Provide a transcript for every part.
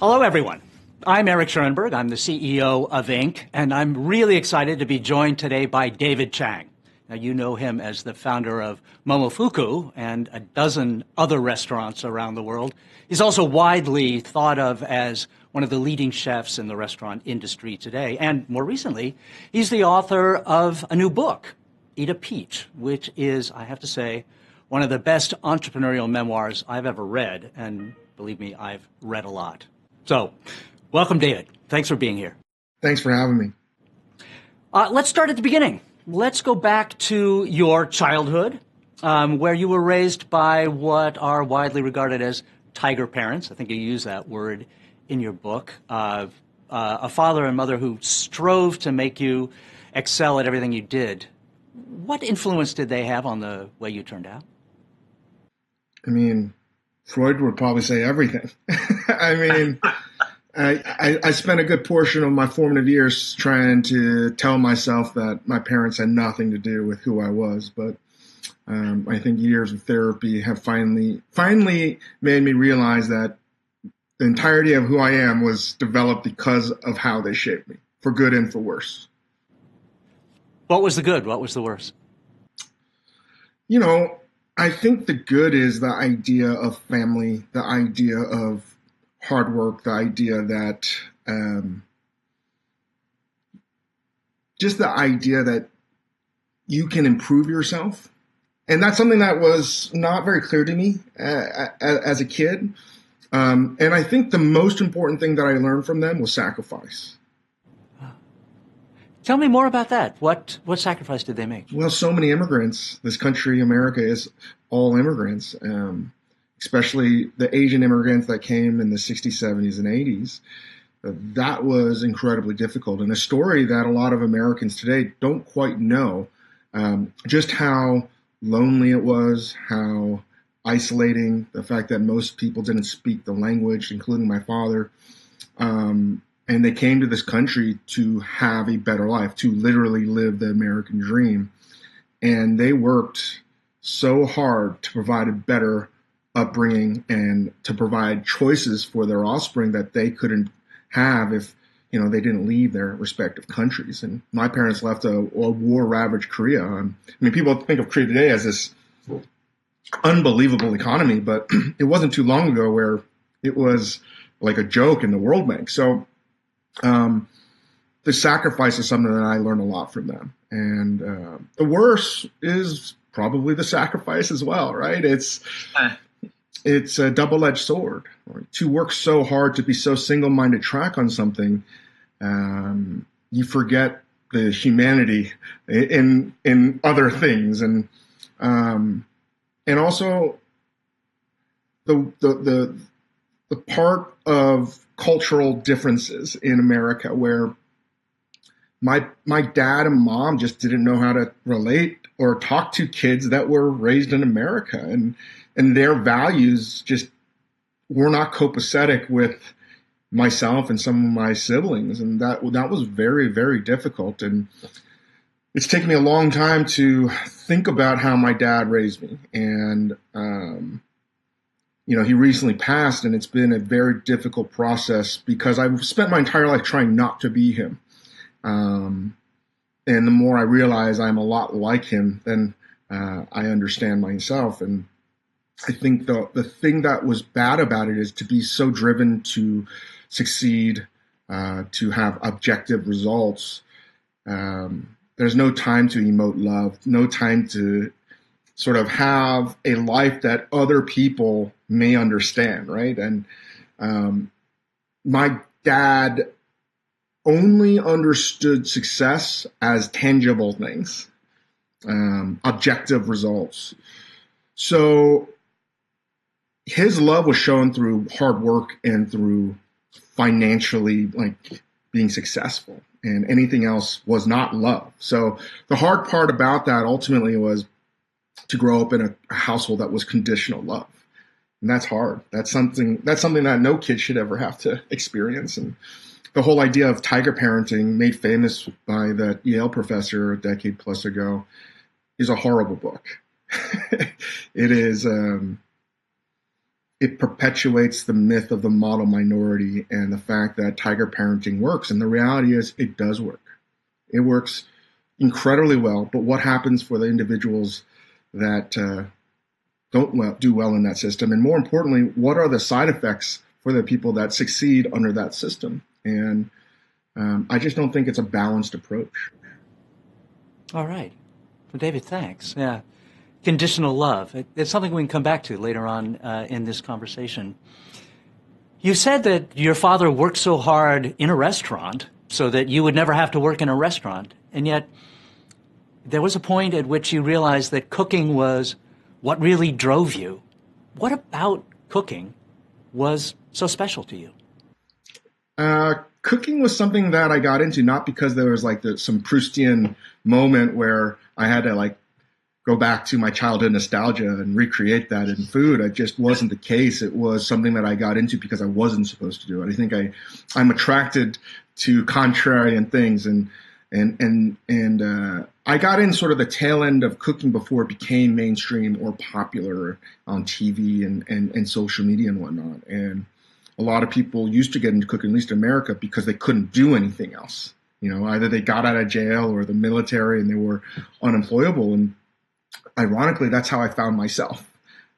Hello, everyone. I'm Eric Schoenberg. I'm the CEO of Inc., and I'm really excited to be joined today by David Chang. Now, you know him as the founder of Momofuku and a dozen other restaurants around the world. He's also widely thought of as one of the leading chefs in the restaurant industry today. And more recently, he's the author of a new book, Eat a Peach, which is, I have to say, one of the best entrepreneurial memoirs I've ever read. And believe me, I've read a lot. So, welcome, David. Thanks for being here. Thanks for having me. Let's start at the beginning. Let's go back to your childhood, where you were raised by what are widely regarded as tiger parents. I think you use that word in your book. A father and mother who strove to make you excel at everything you did. What influence did they have on the way you turned out? I mean, Freud would probably say everything. I mean, I spent a good portion of my formative years trying to tell myself that my parents had nothing to do with who I was. But I think years of therapy have finally made me realize that the entirety of who I am was developed because of how they shaped me, for good and for worse. What was the good? What was the worse? You know, I think the good is the idea of family, the idea of hard work, the idea that just the idea that you can improve yourself. And that's something that was not very clear to me as a kid. And I think the most important thing that I learned from them was sacrifice. Tell me more about that. What sacrifice did they make? Well, so many immigrants. This country, America, is all immigrants, especially the Asian immigrants that came in the 60s, 70s, and 80s. That was incredibly difficult. And a story that a lot of Americans today don't quite know, just how lonely it was, how isolating, the fact that most people didn't speak the language, including my father. And they came to this country to have a better life, to literally live the American dream. And they worked so hard to provide a better upbringing and to provide choices for their offspring that they couldn't have if, they didn't leave their respective countries. And my parents left a war-ravaged Korea. I mean, people think of Korea today as this unbelievable economy, but it wasn't too long ago where it was like a joke in the World Bank. So the sacrifice is something that I learned a lot from them. And the worst is probably the sacrifice as well, right? It's a double-edged sword. Right? To work so hard, to be so single-minded track on something, you forget the humanity in other things, and also the part of cultural differences in America where my dad and mom just didn't know how to relate or talk to kids that were raised in America, and their values just were not copacetic with myself and some of my siblings, and that was very, very difficult. And it's taken me a long time to think about how my dad raised me, and he recently passed, and it's been a very difficult process because I've spent my entire life trying not to be him. And the more I realize I'm a lot like him, then I understand myself. And I think the thing that was bad about it is to be so driven to succeed, to have objective results. There's no time to emote love, no time to sort of have a life that other people may understand, right? And my dad only understood success as tangible things, objective results. So his love was shown through hard work and through financially being successful, and anything else was not love. So the hard part about that ultimately was to grow up in a household that was conditional love. And that's hard. That's something that no kid should ever have to experience. And the whole idea of tiger parenting, made famous by that Yale professor a decade plus ago, is a horrible book. It is it perpetuates the myth of the model minority and the fact that tiger parenting works. And the reality is it does work. It works incredibly well. But what happens for the individuals that don't do well in that system? And more importantly, what are the side effects for the people that succeed under that system? And I just don't think it's a balanced approach. All right. Well, David, thanks. Yeah. Conditional love. It's something we can come back to later on in this conversation. You said that your father worked so hard in a restaurant so that you would never have to work in a restaurant. And yet there was a point at which you realized that cooking was what really drove you. What about cooking was so special to you? Cooking was something that I got into not because there was like some Proustian moment where I had to go back to my childhood nostalgia and recreate that in food. It just wasn't the case. It was something that I got into because I wasn't supposed to do it. I think I'm attracted to contrarian things, and I got in sort of the tail end of cooking before it became mainstream or popular on TV and social media and whatnot. And a lot of people used to get into cooking, at least in America, because they couldn't do anything else. Either they got out of jail or the military and they were unemployable. And ironically, that's how I found myself.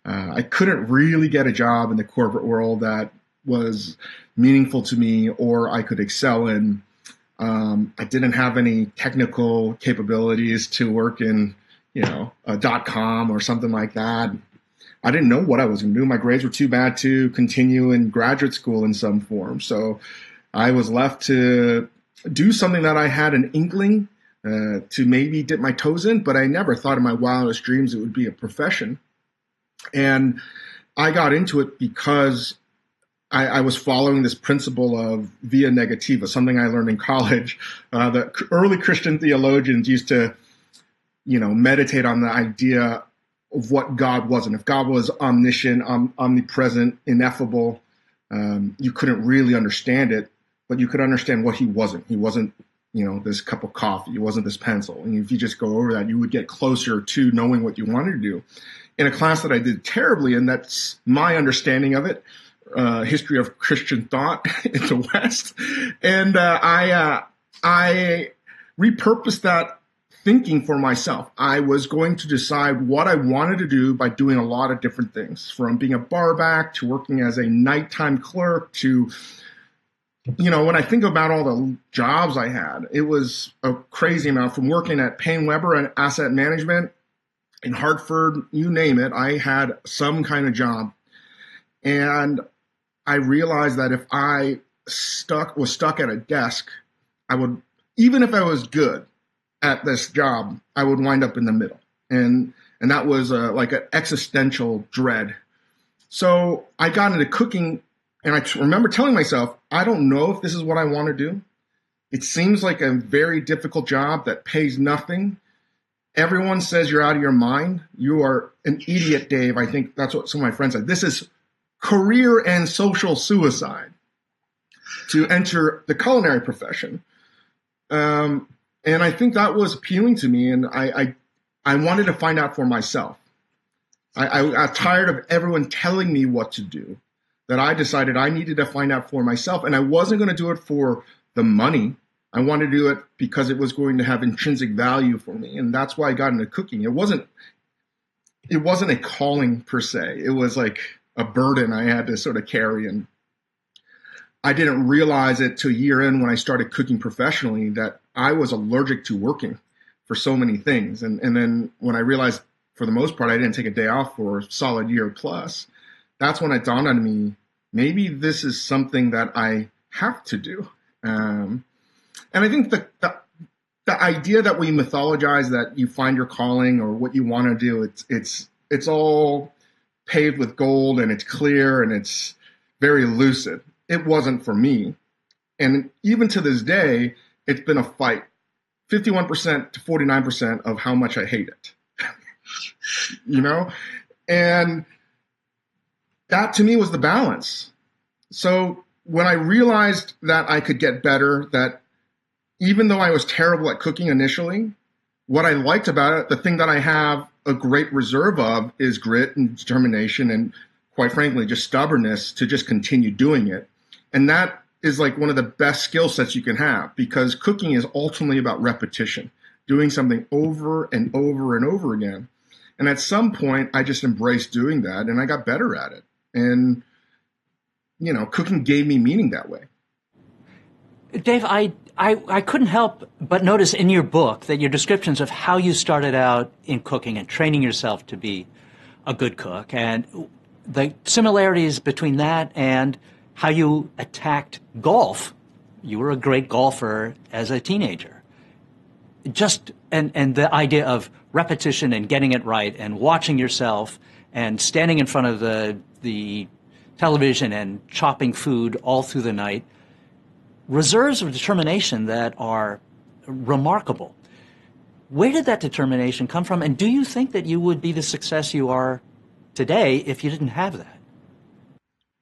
I couldn't really get a job in the corporate world that was meaningful to me or I could excel in. I didn't have any technical capabilities to work in, a .com or something like that. I didn't know what I was going to do. My grades were too bad to continue in graduate school in some form. So I was left to do something that I had an inkling to maybe dip my toes in, but I never thought in my wildest dreams it would be a profession. And I got into it because I was following this principle of via negativa, something I learned in college. The early Christian theologians used to, meditate on the idea of what God was. And if God was omniscient, omnipresent, ineffable, you couldn't really understand it, but you could understand what he wasn't. He wasn't, this cup of coffee. He wasn't this pencil. And if you just go over that, you would get closer to knowing what you wanted to do. In a class that I did terribly, and that's my understanding of it, history of Christian thought in the West. And I repurposed that thinking for myself. I was going to decide what I wanted to do by doing a lot of different things, from being a barback to working as a nighttime clerk to, when I think about all the jobs I had, it was a crazy amount. From working at Payne Weber and asset management in Hartford, you name it, I had some kind of job. And I realized that if I was stuck at a desk, I would, even if I was good at this job, I would wind up in the middle. And that was like an existential dread. So I got into cooking, and I remember telling myself, I don't know if this is what I want to do. It seems like a very difficult job that pays nothing. Everyone says you're out of your mind. You are an idiot, Dave. I think that's what some of my friends said. This is career and social suicide to enter the culinary profession. And I think that was appealing to me, and I wanted to find out for myself. I got tired of everyone telling me what to do, that I decided I needed to find out for myself, and I wasn't going to do it for the money. I wanted to do it because it was going to have intrinsic value for me, and that's why I got into cooking. It wasn't a calling per se. It was like a burden I had to sort of carry, and I didn't realize it till a year in when I started cooking professionally that I was allergic to working for so many things. And then when I realized, for the most part, I didn't take a day off for a solid year plus, that's when it dawned on me, maybe this is something that I have to do. And I think the idea that we mythologize that you find your calling or what you want to do, it's all paved with gold and it's clear and it's very lucid. It wasn't for me. And even to this day, it's been a fight. 51% to 49% of how much I hate it. And that to me was the balance. So when I realized that I could get better, that even though I was terrible at cooking initially, what I liked about it, the thing that I have a great reserve of is grit and determination and quite frankly, just stubbornness to just continue doing it. And that is like one of the best skill sets you can have, because cooking is ultimately about repetition, doing something over and over and over again. And at some point, I just embraced doing that, and I got better at it. And, cooking gave me meaning that way. Dave, I couldn't help but notice in your book that your descriptions of how you started out in cooking and training yourself to be a good cook, and the similarities between that and how you attacked golf. You were a great golfer as a teenager. And the idea of repetition and getting it right and watching yourself and standing in front of the television and chopping food all through the night, reserves of determination that are remarkable. Where did that determination come from? And do you think that you would be the success you are today if you didn't have that?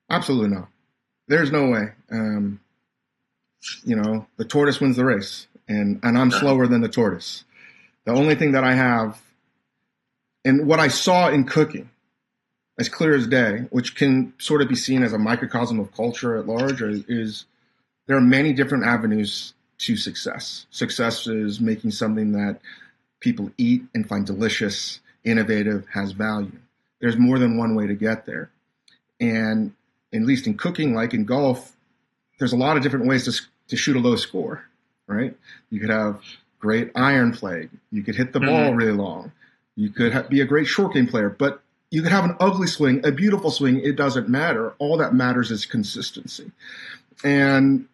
Absolutely not. There's no way. The tortoise wins the race, and I'm slower than the tortoise. The only thing that I have, and what I saw in cooking, as clear as day, which can sort of be seen as a microcosm of culture at large, is there are many different avenues to success. Success is making something that people eat and find delicious, innovative, has value. There's more than one way to get there. And at least in cooking, like in golf, there's a lot of different ways to shoot a low score, right? You could have great iron play. You could hit the ball really long. You could be a great short game player, but you could have an ugly swing, a beautiful swing. It doesn't matter. All that matters is consistency. And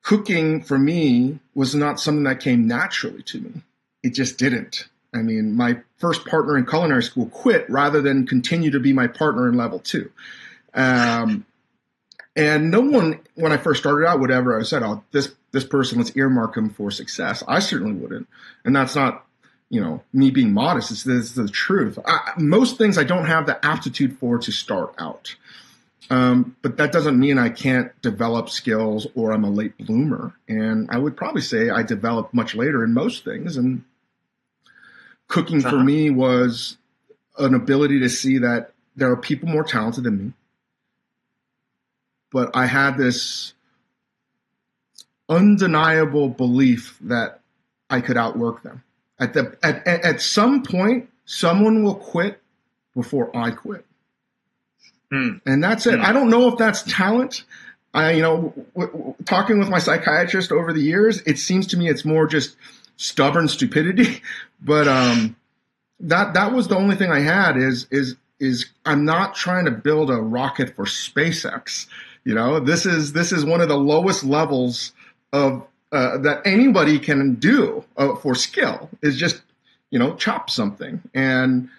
cooking for me was not something that came naturally to me. It just didn't. I mean, my first partner in culinary school quit rather than continue to be my partner in level 2. And no one, when I first started out, would ever have said, "Oh, this person, let's earmark him for success." I certainly wouldn't. And that's not, me being modest. This is the truth. Most things I don't have the aptitude for to start out. But that doesn't mean I can't develop skills or I'm a late bloomer. And I would probably say I developed much later in most things. And cooking for me was an ability to see that there are people more talented than me. But I had this undeniable belief that I could outwork them. At some point, someone will quit before I quit. And that's it. I don't know if that's talent. Talking with my psychiatrist over the years, it seems to me it's more just stubborn stupidity. But that was the only thing I had is I'm not trying to build a rocket for SpaceX. This is one of the lowest levels of that anybody can do for skill, is just chop something. And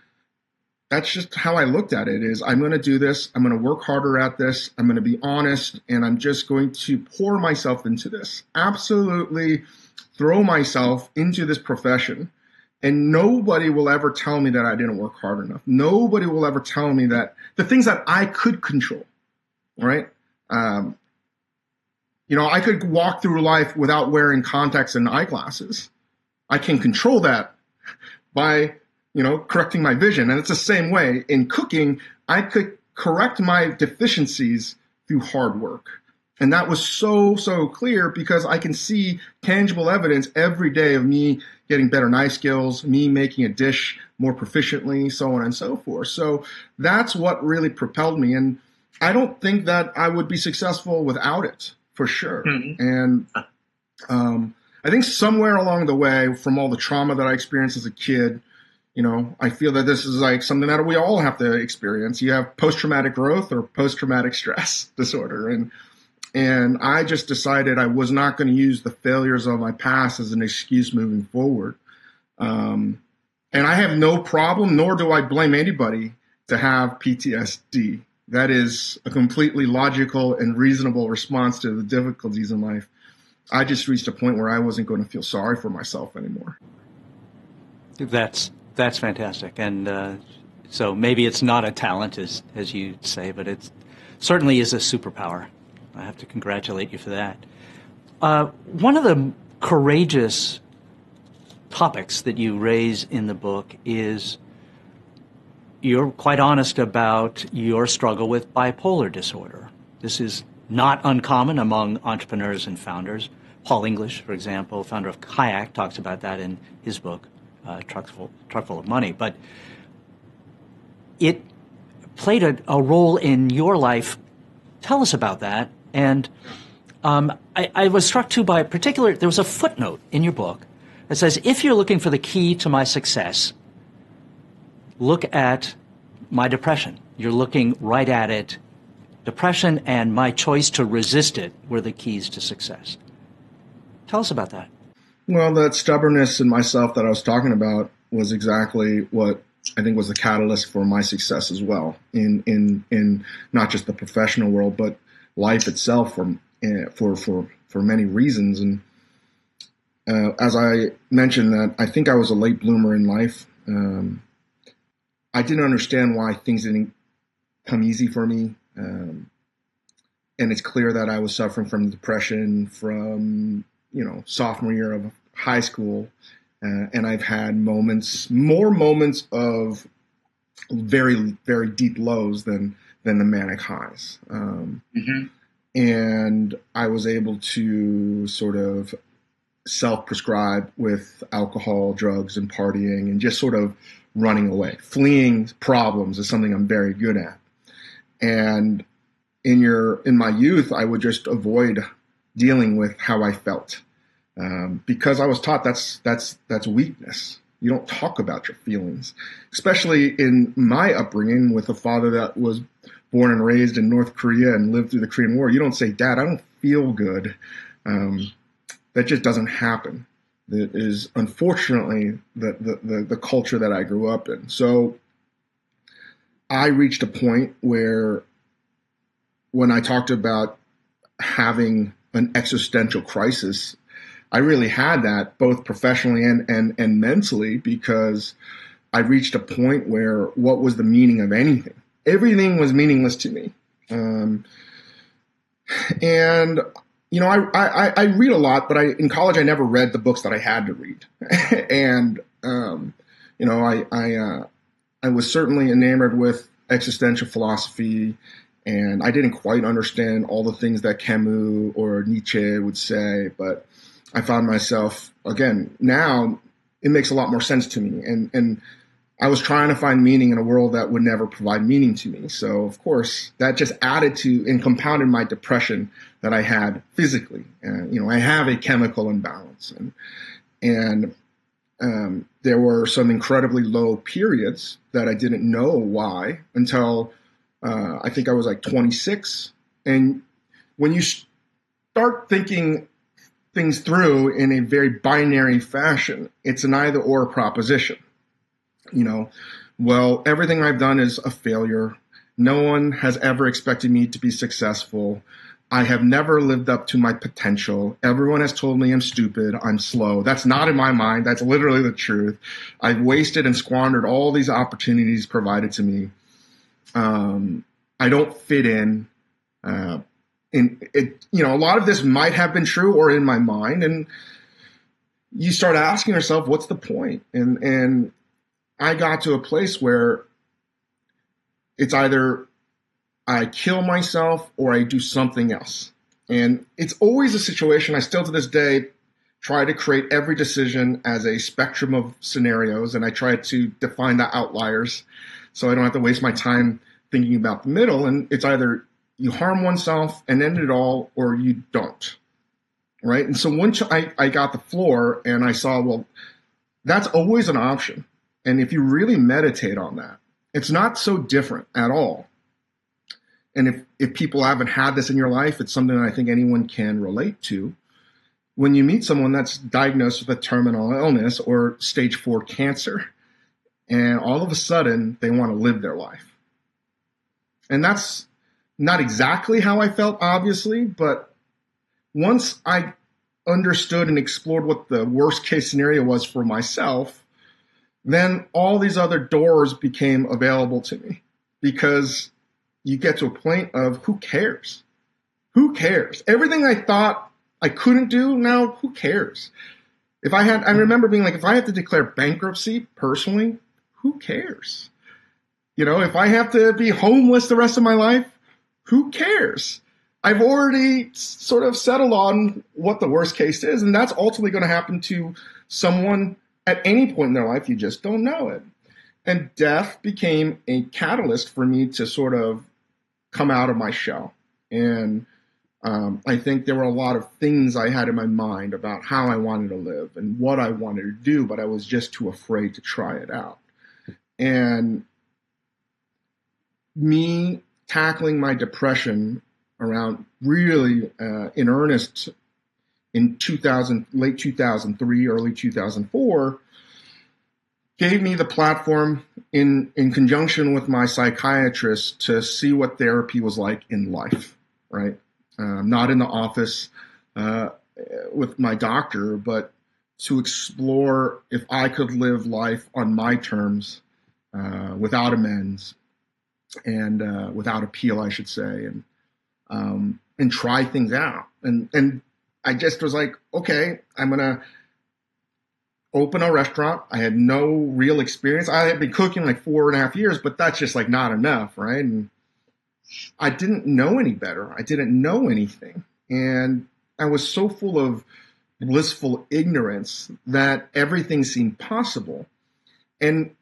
that's just how I looked at it. Is I'm going to do this. I'm going to work harder at this. I'm going to be honest, and I'm just going to pour myself into this. Absolutely throw myself into this profession. And nobody will ever tell me that I didn't work hard enough. Nobody will ever tell me that the things that I could control, right? I could walk through life without wearing contacts and eyeglasses. I can control that by, correcting my vision. And it's the same way in cooking. I could correct my deficiencies through hard work. And that was so clear because I can see tangible evidence every day of me getting better knife skills, me making a dish more proficiently, so on and so forth. So that's what really propelled me. And I don't think that I would be successful without it, for sure. And I think somewhere along the way, from all the trauma that I experienced as a kid, I feel that this is like something that we all have to experience. You have post-traumatic growth or post-traumatic stress disorder. And I just decided I was not going to use the failures of my past as an excuse moving forward. And I have no problem, nor do I blame anybody to have PTSD. That is a completely logical and reasonable response to the difficulties in life. I just reached a point where I wasn't going to feel sorry for myself anymore. That's fantastic. And so maybe it's not a talent, as you say, but it certainly is a superpower. I have to congratulate you for that. One of the courageous topics that you raise in the book is you're quite honest about your struggle with bipolar disorder. This is not uncommon among entrepreneurs and founders. Paul English, for example, founder of Kayak, talks about that in his book, Truckful of Money. But it played a role in your life. Tell us about that. And I was struck too by there was a footnote in your book that says, if you're looking for the key to my success, look at my depression. You're looking right at it. Depression and my choice to resist it were the keys to success. Tell us about that. Well, that stubbornness in myself that I was talking about was exactly what I think was the catalyst for my success as well, in not just the professional world, but life itself for many reasons. And as I mentioned, that I think I was a late bloomer in life. I didn't understand why things didn't come easy for me. And it's clear that I was suffering from depression from, sophomore year of high school. And I've had more moments of very, very deep lows than the manic highs. And I was able to sort of self-prescribe with alcohol, drugs, and partying, and just sort of running away. Fleeing problems is something I'm very good at. And in my youth, I would just avoid dealing with how I felt, because I was taught that's weakness. You don't talk about your feelings, especially in my upbringing with a father that was born and raised in North Korea and lived through the Korean War. You don't say, "Dad, I don't feel good." That just doesn't happen. That is unfortunately the culture that I grew up in. So I reached a point where, when I talked about having an existential crisis, I really had that both professionally and mentally, because I reached a point where what was the meaning of anything? Everything was meaningless to me. And I read a lot, but in college I never read the books that I had to read. And I was certainly enamored with existential philosophy, and I didn't quite understand all the things that Camus or Nietzsche would say, but I found myself, again, now it makes a lot more sense to me. And I was trying to find meaning in a world that would never provide meaning to me. So, of course, that just added to and compounded my depression that I had physically. I have a chemical imbalance. And there were some incredibly low periods that I didn't know why until I think I was like 26. And when you start thinking things through in a very binary fashion, it's an either or proposition. Well, everything I've done is a failure. No one has ever expected me to be successful. I have never lived up to my potential. Everyone has told me I'm stupid, I'm slow. That's not in my mind. That's literally the truth. I've wasted and squandered all these opportunities provided to me. I don't fit in. A lot of this might have been true or in my mind. And you start asking yourself, what's the point? And I got to a place where it's either I kill myself or I do something else. And it's always a situation I still to this day try to create every decision as a spectrum of scenarios, and I try to define the outliers so I don't have to waste my time thinking about the middle. And it's either you harm oneself and end it all, or you don't, right? And so once I got the floor and I saw, well, that's always an option. And if you really meditate on that, it's not so different at all. And if people haven't had this in your life, it's something that I think anyone can relate to. When you meet someone that's diagnosed with a terminal illness or stage 4 cancer, and all of a sudden they want to live their life. And that's not exactly how I felt, obviously, but once I understood and explored what the worst case scenario was for myself, then all these other doors became available to me, because you get to a point of who cares? Who cares? Everything I thought I couldn't do, now who cares? I remember being like, if I had to declare bankruptcy personally, who cares? If I have to be homeless the rest of my life, who cares? I've already sort of settled on what the worst case is, and that's ultimately going to happen to someone at any point in their life. You just don't know it. And death became a catalyst for me to sort of come out of my shell. And I think there were a lot of things I had in my mind about how I wanted to live and what I wanted to do, but I was just too afraid to try it out. And me tackling my depression around really in earnest in 2000, late 2003, early 2004, gave me the platform in conjunction with my psychiatrist to see what therapy was like in life, right? Not in the office with my doctor, but to explore if I could live life on my terms, without amends and without appeal, I should say, and try things out. And I just was like, okay, I'm going to open a restaurant. I had no real experience. I had been cooking like 4.5 years, but that's just like not enough, right? And I didn't know any better. I didn't know anything. And I was so full of blissful ignorance that everything seemed possible. And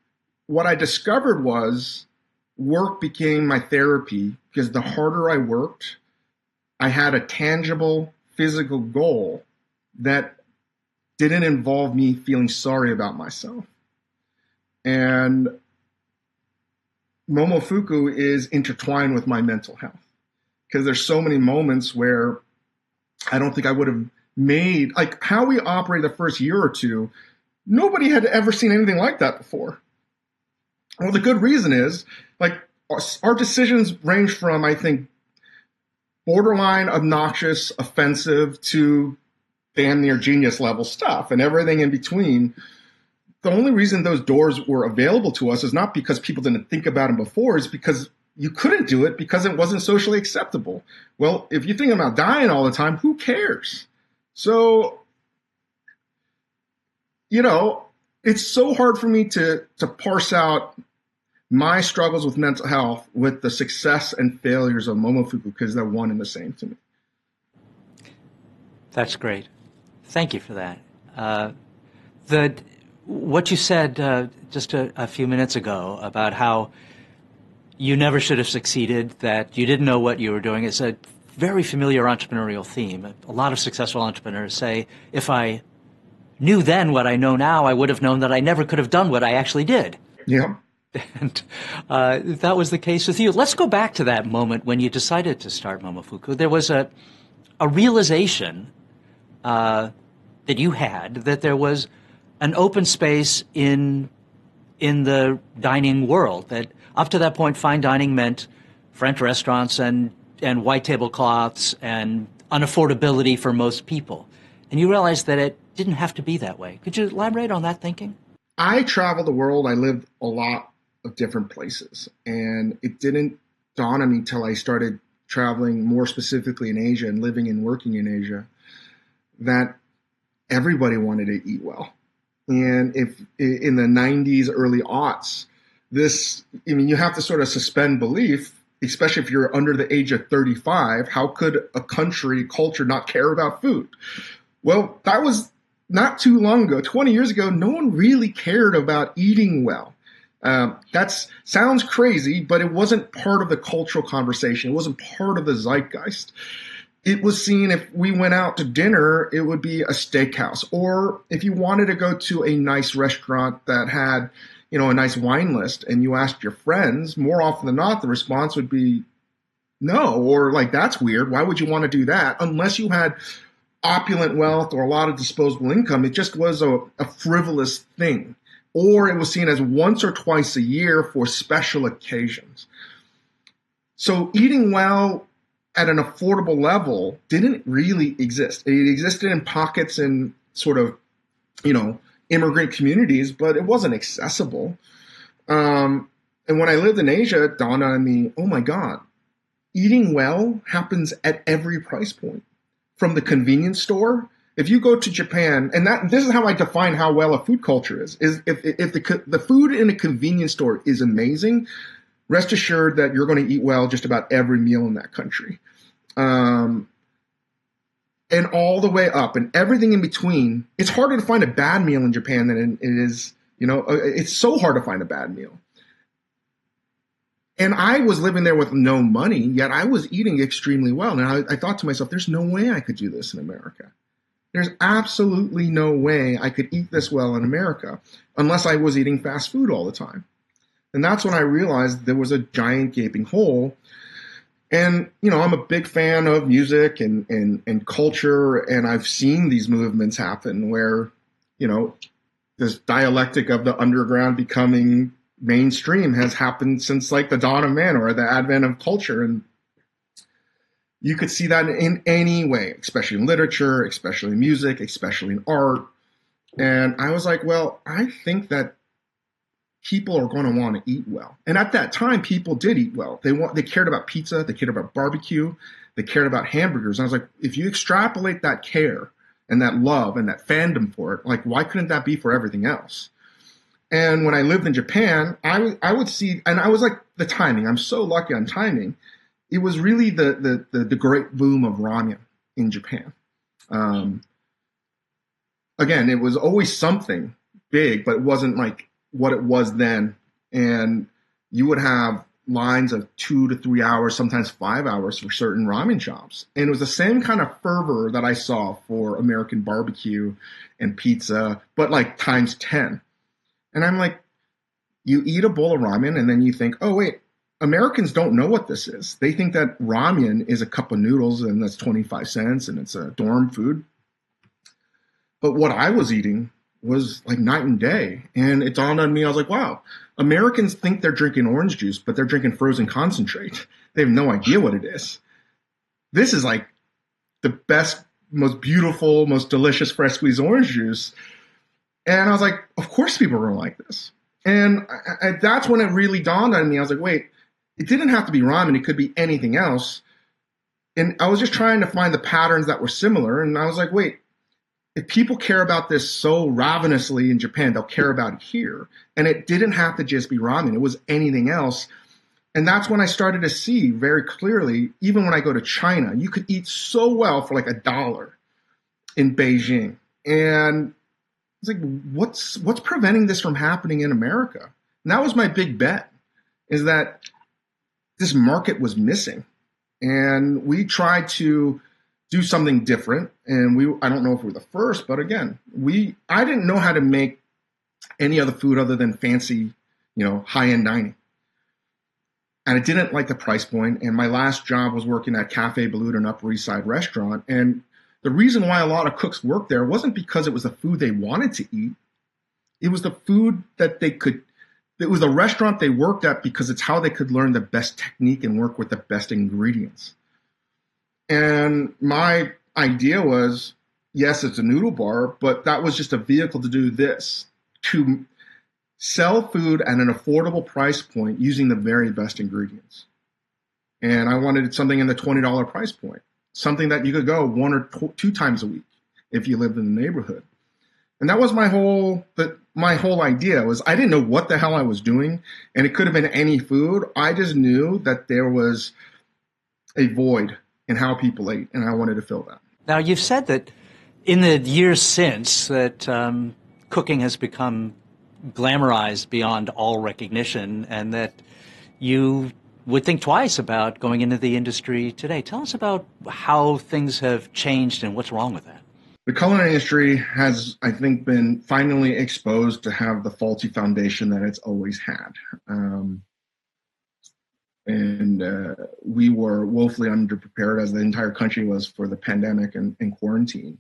what I discovered was work became my therapy, because the harder I worked, I had a tangible physical goal that didn't involve me feeling sorry about myself. And Momofuku is intertwined with my mental health, because there's so many moments where I don't think I would have made, like how we operate the first year or two, nobody had ever seen anything like that before. Well, the good reason is, like, our decisions range from, I think, borderline obnoxious, offensive, to damn near genius level stuff, and everything in between. The only reason those doors were available to us is not because people didn't think about them before, it's because you couldn't do it because it wasn't socially acceptable. Well, if you're thinking about dying all the time, who cares? So, it's so hard for me to parse out my struggles with mental health with the success and failures of Momofuku, because they're one and the same to me. That's great. Thank you for that. What you said just a few minutes ago about how you never should have succeeded, that you didn't know what you were doing, is a very familiar entrepreneurial theme. A lot of successful entrepreneurs say, if I knew then what I know now, I would have known that I never could have done what I actually did. Yeah. And that was the case with you. Let's go back to that moment when you decided to start Momofuku. There was a realization that you had that there was an open space in the dining world, that up to that point, fine dining meant French restaurants and white tablecloths and unaffordability for most people. And you realized that it didn't have to be that way. Could you elaborate on that thinking? I traveled the world. I lived a lot of different places, and it didn't dawn on me till I started traveling more specifically in Asia and living and working in Asia, that everybody wanted to eat well. And if in the 90s, early aughts, you have to sort of suspend belief, especially if you're under the age of 35. How could a culture not care about food? Well, that was not too long ago. 20 years ago, no one really cared about eating well. That sounds crazy, but it wasn't part of the cultural conversation. It wasn't part of the zeitgeist. It was seen, if we went out to dinner, it would be a steakhouse. Or if you wanted to go to a nice restaurant that had, a nice wine list, and you asked your friends, more often than not, the response would be no, or like, that's weird. Why would you want to do that? Unless you had opulent wealth or a lot of disposable income, it just was a frivolous thing. Or it was seen as once or twice a year for special occasions. So eating well at an affordable level didn't really exist. It existed in pockets in sort of, immigrant communities, but it wasn't accessible. And when I lived in Asia, it dawned on me, oh my God, eating well happens at every price point. From the convenience store, if you go to Japan, and this is how I define how well a food culture is if the food in a convenience store is amazing, rest assured that you're going to eat well just about every meal in that country. And all the way up and everything in between. It's harder to find a bad meal in Japan than it is, it's so hard to find a bad meal. And I was living there with no money, yet I was eating extremely well. And I thought to myself, there's no way I could do this in America. There's absolutely no way I could eat this well in America unless I was eating fast food all the time. And that's when I realized there was a giant gaping hole. And, I'm a big fan of music and culture, and I've seen these movements happen where, this dialectic of the underground becoming mainstream has happened since like the dawn of man or the advent of culture. And you could see that in any way, especially in literature, especially in music, especially in art. And I was like, well, I think that people are going to want to eat well. And at that time, people did eat well. They cared about pizza, they cared about barbecue, they cared about hamburgers. And I was like, if you extrapolate that care and that love and that fandom for it, like, why couldn't that be for everything else? And when I lived in Japan, I would see, and I was like, the timing, I'm so lucky on timing. It was really the great boom of ramen in Japan. Again, it was always something big, but it wasn't like what it was then. And you would have lines of 2 to 3 hours, sometimes 5 hours for certain ramen shops. And it was the same kind of fervor that I saw for American barbecue and pizza, but like times 10. And I'm like, you eat a bowl of ramen and then you think, oh, wait, Americans don't know what this is. They think that ramen is a cup of noodles and that's 25 cents and it's a dorm food. But what I was eating was like night and day. And it dawned on me, I was like, wow, Americans think they're drinking orange juice, but they're drinking frozen concentrate. They have no idea what it is. This is like the best, most beautiful, most delicious fresh squeezed orange juice. And I was like, of course people are going to like this. And that's when it really dawned on me. I was like, wait, it didn't have to be ramen. It could be anything else. And I was just trying to find the patterns that were similar. And I was like, wait, if people care about this so ravenously in Japan, they'll care about it here. And it didn't have to just be ramen. It was anything else. And that's when I started to see very clearly, even when I go to China, you could eat so well for like $1 in Beijing. And it's like, what's preventing this from happening in America? And that was my big bet, is that this market was missing. And we tried to do something different. And I don't know if we're the first, but again, I didn't know how to make any other food other than fancy, high-end dining. And I didn't like the price point. And my last job was working at Cafe Balut, an Upper East Side restaurant. And the reason why a lot of cooks worked there wasn't because it was the food they wanted to eat. It was the food that it was the restaurant they worked at because it's how they could learn the best technique and work with the best ingredients. And my idea was, yes, it's a noodle bar, but that was just a vehicle to do this, to sell food at an affordable price point using the very best ingredients. And I wanted something in the $20 price point, something that you could go 1 or 2 times a week if you lived in the neighborhood. And that was my whole idea. Was I didn't know what the hell I was doing, and it could have been any food. I just knew that there was a void in how people ate, and I wanted to fill that. Now, you've said that in the years since that cooking has become glamorized beyond all recognition, and that you would think twice about going into the industry today. Tell us about how things have changed and what's wrong with that. The culinary industry has, I think, been finally exposed to have the faulty foundation that it's always had. We were woefully underprepared, as the entire country was, for the pandemic and quarantine.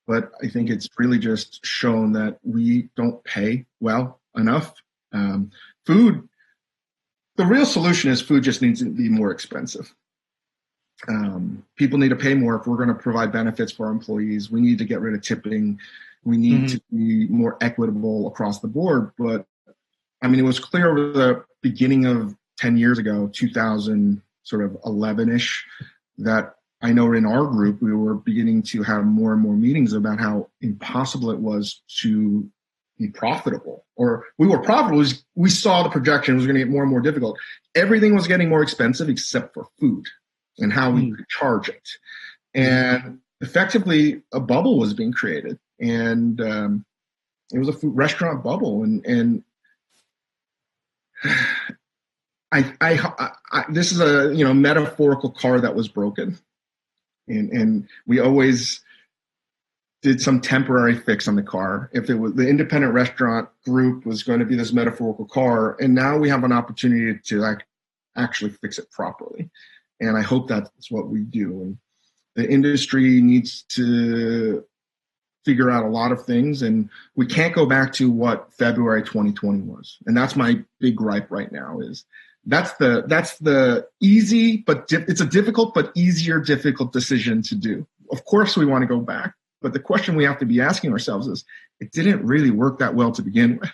But I think it's really just shown that we don't pay well enough. Food, the real solution is food just needs to be more expensive. People need to pay more if we're going to provide benefits for our employees. We need to get rid of tipping. We need to be more equitable across the board. But I mean, it was clear over the beginning of 10 years ago, 2011-ish, that I know in our group, we were beginning to have more and more meetings about how impossible it was to, be profitable, or we were profitable. We saw the projection was going to get more and more difficult. Everything was getting more expensive except for food and how we could charge it. And effectively, a bubble was being created, and it was a food restaurant bubble. And this is a metaphorical car that was broken, and we always did some temporary fix on the car. If it was the independent restaurant group was going to be this metaphorical car, and now we have an opportunity to actually fix it properly. And I hope that's what we do. And the industry needs to figure out a lot of things, and we can't go back to what February 2020 was. And that's my big gripe right now. Is that's the easy, but it's a difficult but easier difficult decision to do. Of course, we want to go back. But the question we have to be asking ourselves is, it didn't really work that well to begin with.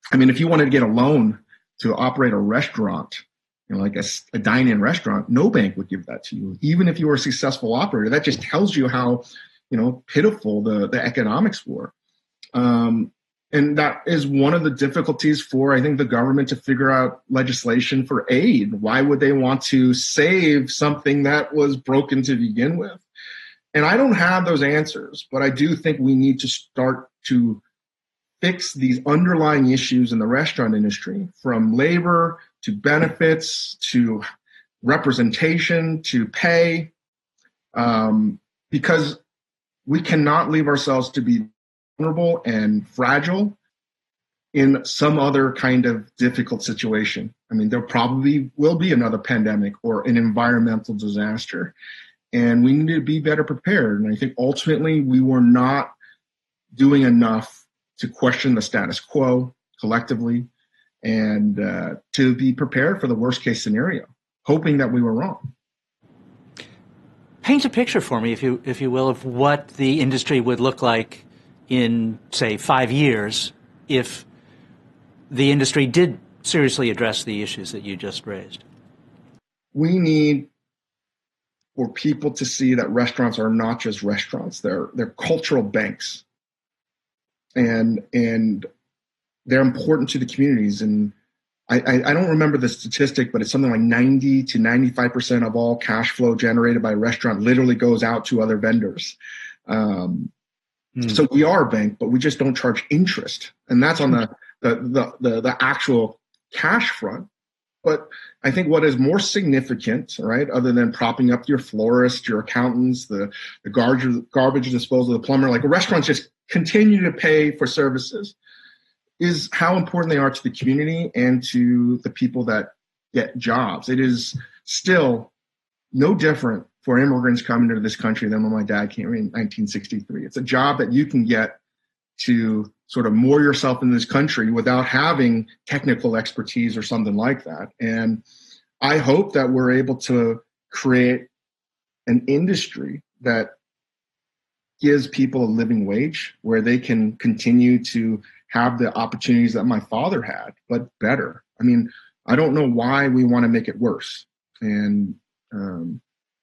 I mean, if you wanted to get a loan to operate a restaurant, like a dine-in restaurant, no bank would give that to you. Even if you were a successful operator, that just tells you how, pitiful the economics were. And that is one of the difficulties for, I think, the government to figure out legislation for aid. Why would they want to save something that was broken to begin with? And I don't have those answers, but I do think we need to start to fix these underlying issues in the restaurant industry, from labor to benefits to representation to pay, because we cannot leave ourselves to be vulnerable and fragile in some other kind of difficult situation. I mean, there probably will be another pandemic or an environmental disaster. And we need to be better prepared. And I think ultimately we were not doing enough to question the status quo collectively and to be prepared for the worst case scenario, hoping that we were wrong. Paint a picture for me, if you will, of what the industry would look like in, say, 5 years if the industry did seriously address the issues that you just raised. We need for people to see that restaurants are not just restaurants; they're cultural banks, and they're important to the communities. And I don't remember the statistic, but it's something like 90 to 95% of all cash flow generated by a restaurant literally goes out to other vendors. So we are a bank, but we just don't charge interest, and that's on the actual cash front. But I think what is more significant, right, other than propping up your florist, your accountants, the garbage disposal, the plumber, like restaurants just continue to pay for services, is how important they are to the community and to the people that get jobs. It is still no different for immigrants coming into this country than when my dad came in 1963. It's a job that you can get to sort of moor yourself in this country without having technical expertise or something like that. And I hope that we're able to create an industry that gives people a living wage where they can continue to have the opportunities that my father had, but better. I mean, I don't know why we want to make it worse. And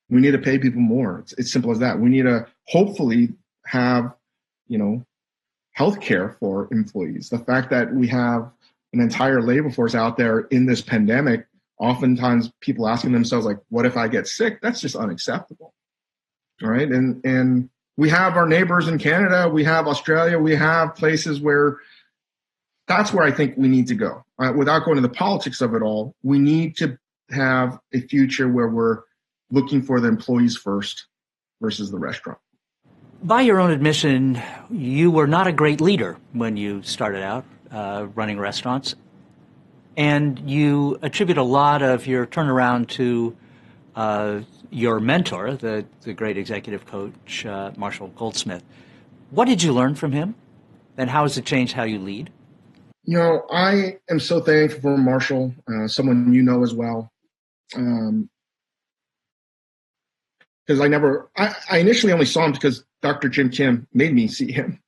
we need to pay people more. It's simple as that. We need to hopefully have, healthcare for employees. The fact that we have an entire labor force out there in this pandemic, oftentimes people asking themselves, like, what if I get sick? That's just unacceptable. All right. And we have our neighbors in Canada, we have Australia, we have places where that's where I think we need to go. Without going to the politics of it all, we need to have a future where we're looking for the employees first versus the restaurant. By your own admission, you were not a great leader when you started out running restaurants, and you attribute a lot of your turnaround to your mentor, the great executive coach, Marshall Goldsmith. What did you learn from him, and how has it changed how you lead? I am so thankful for Marshall, someone you know as well. Because I initially only saw him because Dr. Jim Kim made me see him.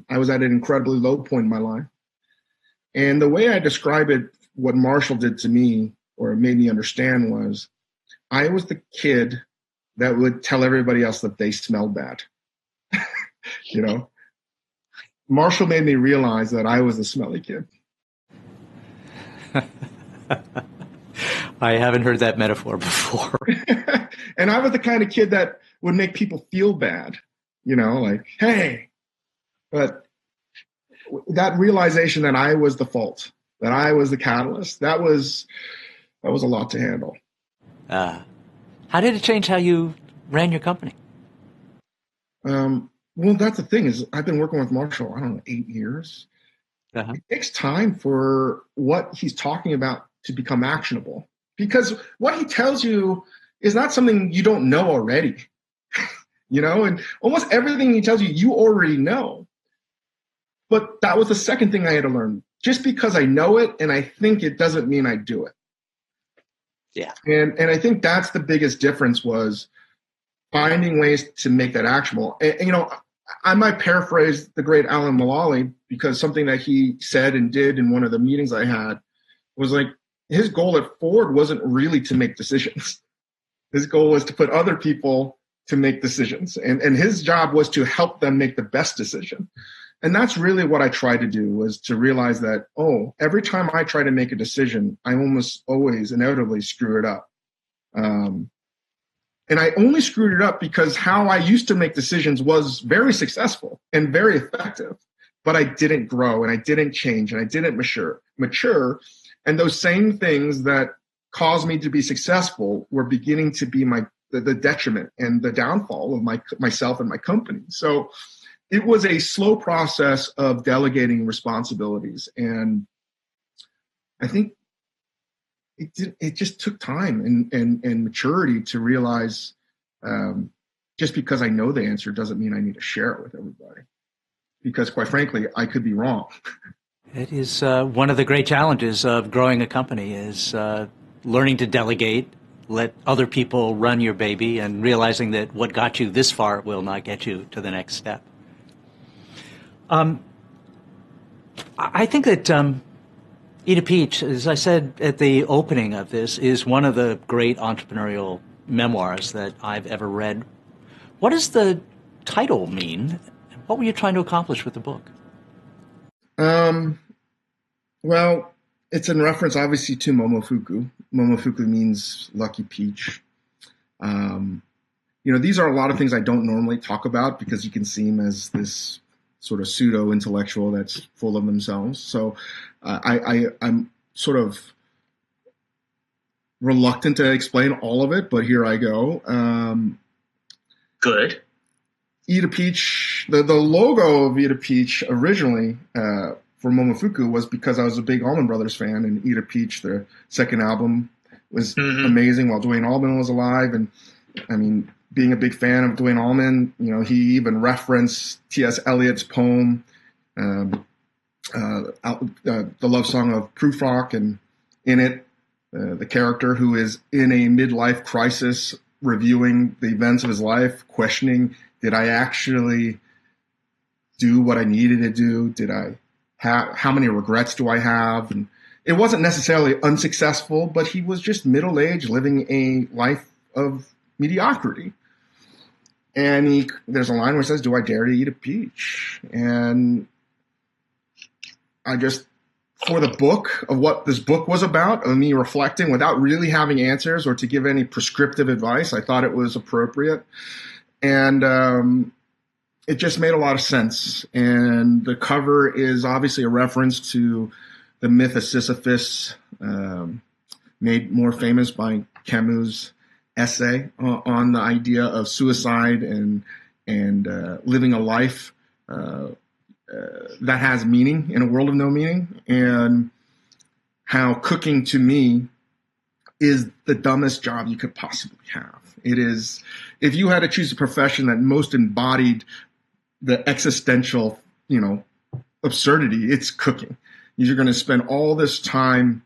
I was at an incredibly low point in my life. And the way I describe it, what Marshall did to me, or made me understand, was I was the kid that would tell everybody else that they smelled bad. Marshall made me realize that I was the smelly kid. I haven't heard that metaphor before. And I was the kind of kid that would make people feel bad, like, hey, but that realization that I was the fault, that I was the catalyst, that was a lot to handle. How did it change how you ran your company? Well, that's the thing is I've been working with Marshall, I don't know, 8 years. Uh-huh. It takes time for what he's talking about to become actionable, because what he tells you is not something you don't know already, and almost everything he tells you, you already know. But that was the second thing I had to learn. Just because I know it and I think it doesn't mean I do it. Yeah. And I think that's the biggest difference, was finding ways to make that actionable. And I might paraphrase the great Alan Mulally, because something that he said and did in one of the meetings I had was like, his goal at Ford wasn't really to make decisions. His goal was to put other people to make decisions. And his job was to help them make the best decision. And that's really what I tried to do, was to realize that, every time I try to make a decision, I almost always inevitably screw it up. And I only screwed it up because how I used to make decisions was very successful and very effective, but I didn't grow and I didn't change and I didn't mature. And those same things that caused me to be successful were beginning to be the detriment and the downfall of myself and my company. So it was a slow process of delegating responsibilities. And I think it just took time and maturity to realize, just because I know the answer doesn't mean I need to share it with everybody, because quite frankly, I could be wrong. It is one of the great challenges of growing a company is learning to delegate, let other people run your baby, and realizing that what got you this far will not get you to the next step. I think that Eat a Peach, as I said at the opening of this, is one of the great entrepreneurial memoirs that I've ever read. What does the title mean? What were you trying to accomplish with the book? Well, it's in reference, obviously, to Momofuku. Momofuku means lucky peach. These are a lot of things I don't normally talk about, because you can see them as this sort of pseudo-intellectual that's full of themselves. So I'm sort of reluctant to explain all of it, but here I go. Good. Eat a Peach, the logo of Eat a Peach originally for Momofuku was because I was a big Allman Brothers fan, and Eat a Peach, their second album, was amazing while Duane Allman was alive. And I mean, being a big fan of Duane Allman, he even referenced T.S. Eliot's poem, the love song of Prufrock, and in it, the character who is in a midlife crisis, reviewing the events of his life, questioning, did I actually do what I needed to do? Did I have, how many regrets do I have? And it wasn't necessarily unsuccessful, but he was just middle-aged, living a life of mediocrity. And there's a line where it says, do I dare to eat a peach? And I just, for the book of what this book was about, of me reflecting without really having answers or to give any prescriptive advice, I thought it was appropriate. And it just made a lot of sense. And the cover is obviously a reference to the myth of Sisyphus, made more famous by Camus' essay on the idea of suicide and living a life that has meaning in a world of no meaning, and how cooking to me is the dumbest job you could possibly have. It is, if you had to choose a profession that most embodied the existential, absurdity, it's cooking. You're going to spend all this time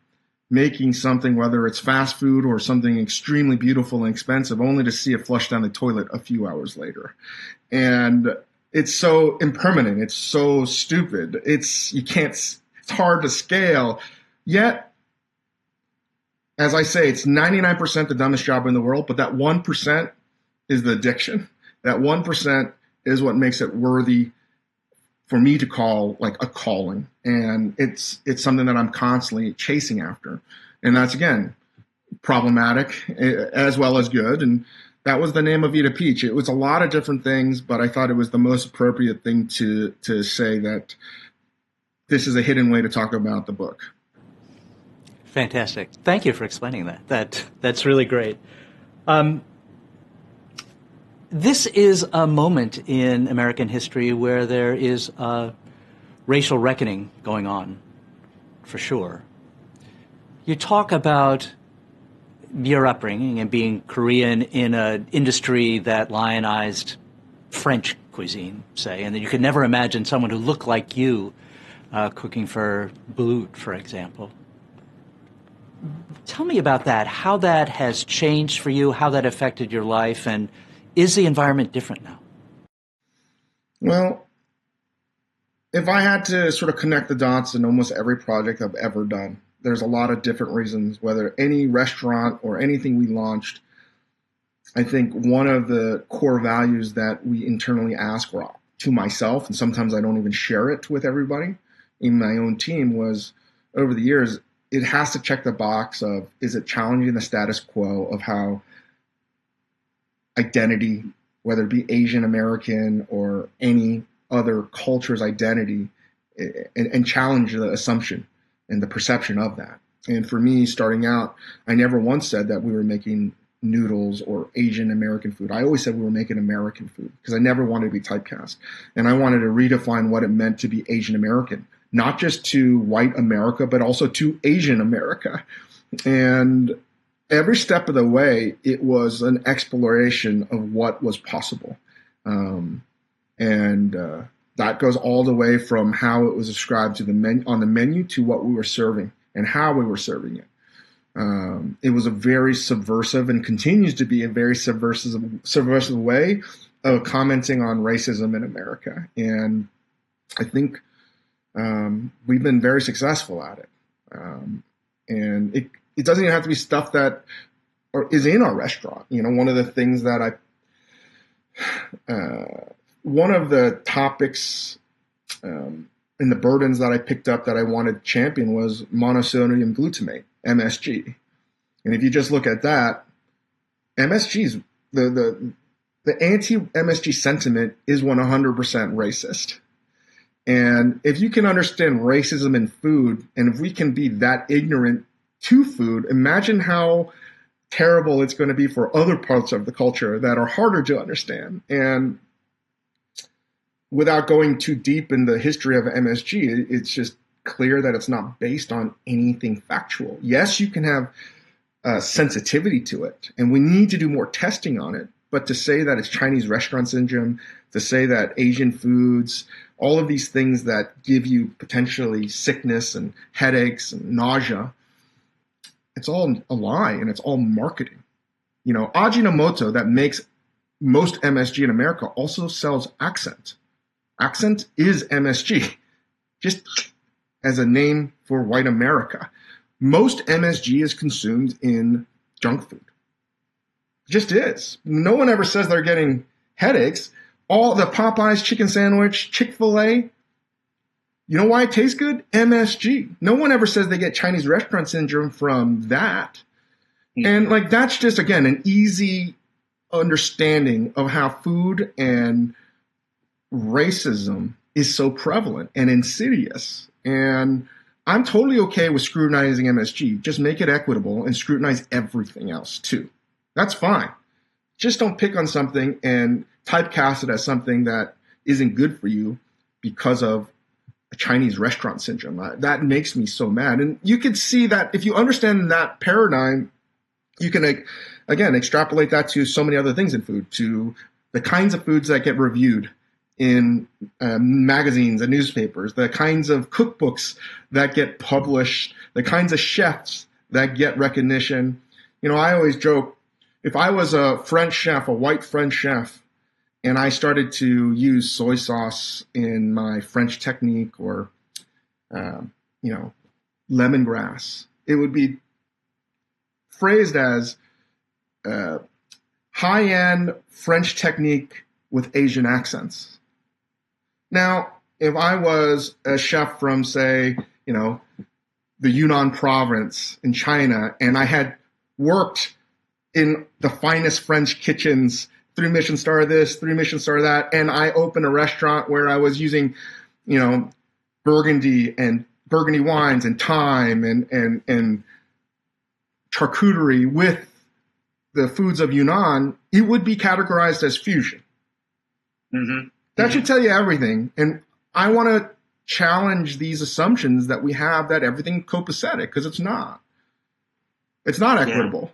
making something, whether it's fast food or something extremely beautiful and expensive, only to see it flush down the toilet a few hours later. And it's so impermanent. It's so stupid. It's hard to scale. Yet, as I say, it's 99% the dumbest job in the world, but that 1% is the addiction. That 1% is what makes it worthy for me to call like a calling, and it's something that I'm constantly chasing after, and that's again problematic as well as good. And that was the name of Vita Peach. It was a lot of different things, but I thought it was the most appropriate thing to say that this is a hidden way to talk about the book. Fantastic. Thank you for explaining that. That's really great. This is a moment in American history where there is a racial reckoning going on, for sure. You talk about your upbringing and being Korean in an industry that lionized French cuisine, say, and that you could never imagine someone who looked like you cooking for Balut, for example. Tell me about that, how that has changed for you, how that affected your life, and is the environment different now? Well, if I had to sort of connect the dots in almost every project I've ever done, there's a lot of different reasons, whether any restaurant or anything we launched. I think one of the core values that we internally ask, or to myself, and sometimes I don't even share it with everybody in my own team, was over the years, it has to check the box of, is it challenging the status quo of how identity, whether it be Asian American or any other culture's identity, and challenge the assumption and the perception of that. And for me, starting out, I never once said that we were making noodles or Asian American food. I always said we were making American food because I never wanted to be typecast. And I wanted to redefine what it meant to be Asian American, not just to white America, but also to Asian America. And every step of the way, it was an exploration of what was possible. That goes all the way from how it was described to on the menu to what we were serving and how we were serving it. It was a very subversive and continues to be a very subversive way of commenting on racism in America. And I think we've been very successful at it. And it doesn't even have to be stuff that is in our restaurant. You know, one of the things that one of the topics and the burdens that I picked up that I wanted to champion was monosodium glutamate, MSG. And if you just look at that, MSG's the anti-MSG sentiment is 100% racist. And if you can understand racism in food, and if we can be that ignorant to food, imagine how terrible it's going to be for other parts of the culture that are harder to understand. And without going too deep in the history of MSG, it's just clear that it's not based on anything factual. Yes, you can have sensitivity to it, and we need to do more testing on it. But to say that it's Chinese restaurant syndrome, to say that Asian foods, all of these things that give you potentially sickness and headaches and nausea, it's all a lie and it's all marketing. You know, Ajinomoto, that makes most MSG in America, also sells Accent. Accent is MSG, just as a name for white America. Most MSG is consumed in junk food. It just is. No one ever says they're getting headaches. All the Popeyes chicken sandwich, Chick-fil-A, you know why it tastes good? MSG. No one ever says they get Chinese restaurant syndrome from that. And like, that's just, again, an easy understanding of how food and racism is so prevalent and insidious. And I'm totally okay with scrutinizing MSG. Just make it equitable and scrutinize everything else too. That's fine. Just don't pick on something and typecast it as something that isn't good for you because of a Chinese restaurant syndrome. That makes me so mad. And you can see that if you understand that paradigm, you can, again, extrapolate that to so many other things in food, to the kinds of foods that get reviewed in magazines and newspapers, the kinds of cookbooks that get published, the kinds of chefs that get recognition. You know, I always joke, if I was a French chef, a white French chef, and I started to use soy sauce in my French technique or, lemongrass, it would be phrased as high-end French technique with Asian accents. Now, if I was a chef from, say, the Yunnan province in China, and I had worked in the finest French kitchens, 3 Michelin star this, 3 Michelin star that, and I opened a restaurant where I was using, Burgundy wines and thyme and charcuterie with the foods of Yunnan, it would be categorized as fusion. Mm-hmm. That should tell you everything. And I want to challenge these assumptions that we have that everything copacetic, because it's not. It's not equitable.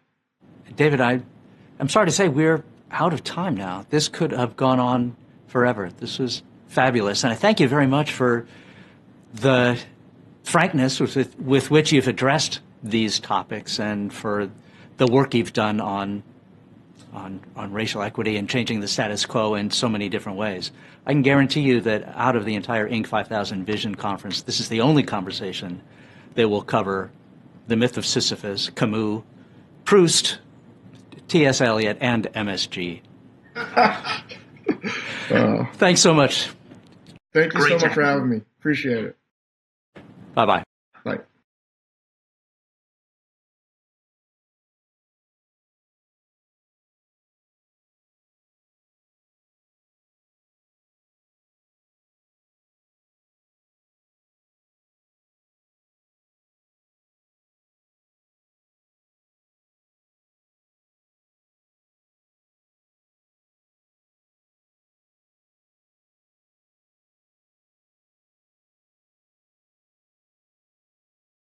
Yeah. David, I'm sorry to say we're out of time now. This could have gone on forever. This was fabulous. And I thank you very much for the frankness with which you've addressed these topics and for the work you've done on racial equity and changing the status quo in so many different ways. I can guarantee you that out of the entire Inc. 5000 Vision Conference, this is the only conversation that will cover the myth of Sisyphus, Camus, Proust, T.S. Eliot, and MSG. Thanks so much. Thank you so much for having me. Appreciate it. Bye-bye. Bye.